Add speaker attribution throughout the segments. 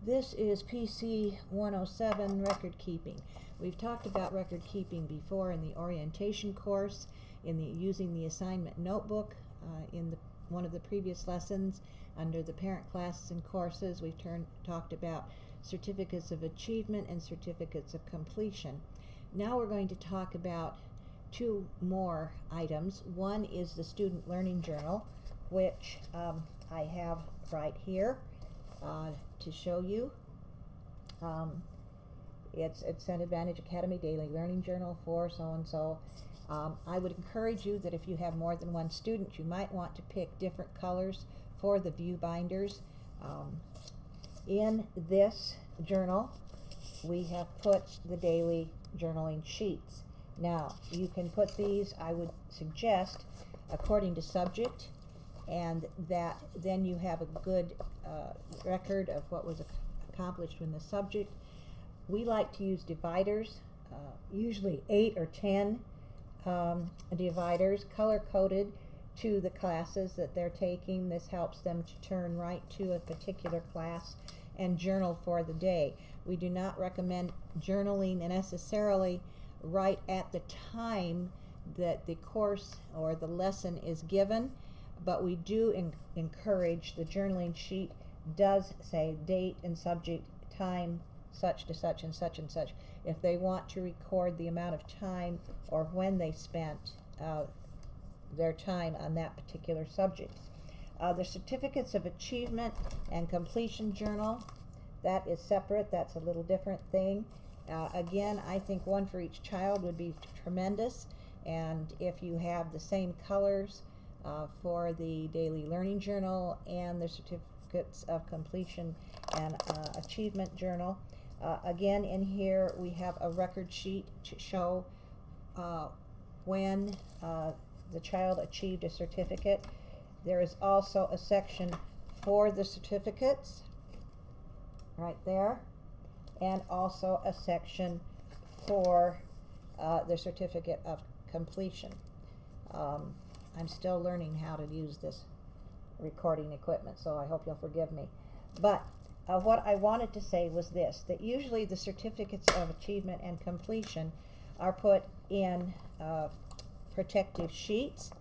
Speaker 1: This is PC 107, record keeping. We've talked about record keeping before in the orientation course, using the assignment notebook, in one of the previous lessons. Under the parent classes and courses, we've talked about certificates of achievement and certificates of completion. Now we're going to talk about two more items. One is the student learning journal, which I have right here to show you. It's St. Advantage Academy Daily Learning Journal for so-and-so. I would encourage you that if you have more than one student, you might want to pick different colors for the view binders. In this journal, we have put the daily journaling sheets. Now, you can put these, I would suggest, according to subject, and that then you have a good record of what was accomplished in the subject. We like to use dividers, usually 8 or 10 dividers, color-coded to the classes that they're taking. This helps them to turn right to a particular class and journal for the day. We do not recommend journaling necessarily right at the time that the course or the lesson is given, but we do encourage, the journaling sheet does say date and subject, time such to such and such and such, if they want to record the amount of time or when they spent their time on that particular subject. The certificates of achievement and completion journal, that is separate. That's a little different thing. Again, I think one for each child would be tremendous, and if you have the same colors for the daily learning journal and the certificates of completion and achievement journal. Again, in here we have a record sheet to show when the child achieved a certificate. There is also a section for the certificates right there, and also a section for the certificate of completion. I'm still learning how to use this recording equipment, so I hope you'll forgive me. But what I wanted to say was this, that usually the certificates of achievement and completion are put in protective sheets.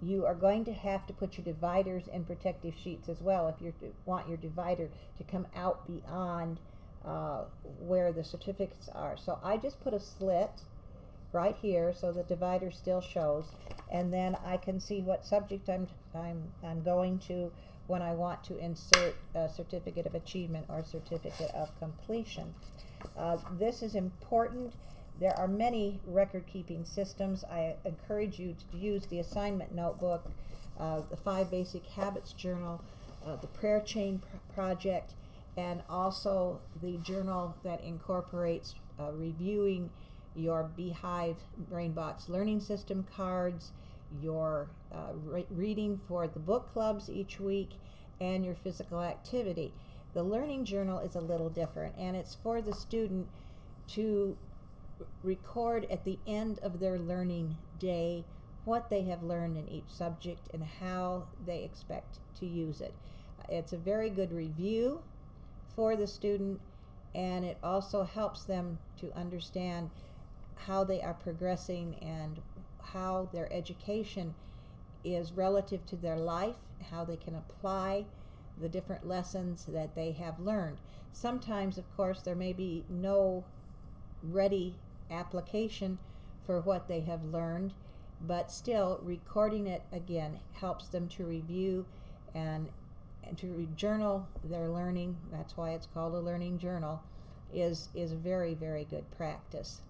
Speaker 1: You are going to have to put your dividers in protective sheets as well if you want your divider to come out beyond where the certificates are. So I just put a slit right here so the divider still shows, and then I can see what subject I'm going to when I want to insert a certificate of achievement or certificate of completion. This is important. There are many record-keeping systems. I encourage you to use the assignment notebook, the 5 Basic Habits Journal, the Prayer Chain Project, and also the journal that incorporates reviewing your Beehive BrainBox Learning System cards, your reading for the book clubs each week, and your physical activity. The learning journal is a little different, and it's for the student to record at the end of their learning day what they have learned in each subject and how they expect to use it. It's a very good review for the student, and it also helps them to understand how they are progressing and how their education is relative to their life, how they can apply the different lessons that they have learned. Sometimes, of course, there may be no ready application for what they have learned, but still recording it again helps them to review and to journal their learning. That's why it's called a learning journal, is very, very good practice.